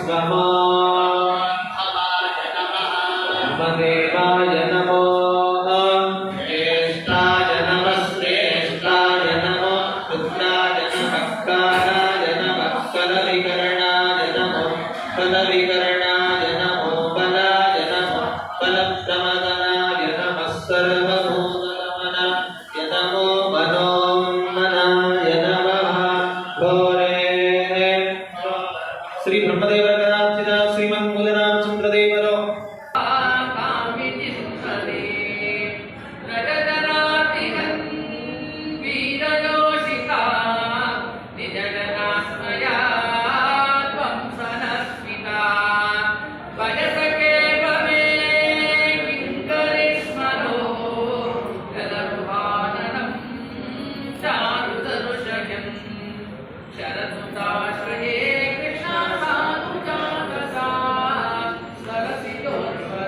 नमो ब्रह्मदेवाय नमो ज्येष्ठाय नमः श्रेष्ठाय नमो रुद्राय नमः कालाय नमः फलविकरणाय नमो फलविकरणाय नमो बलाय नमो फलप्रमदनाय नमः सर्वभूतनमनाय नमो मनोन्मनाय नमः घोरे श्री ब्रह्मदेव कदाचित श्रीमन्मुदना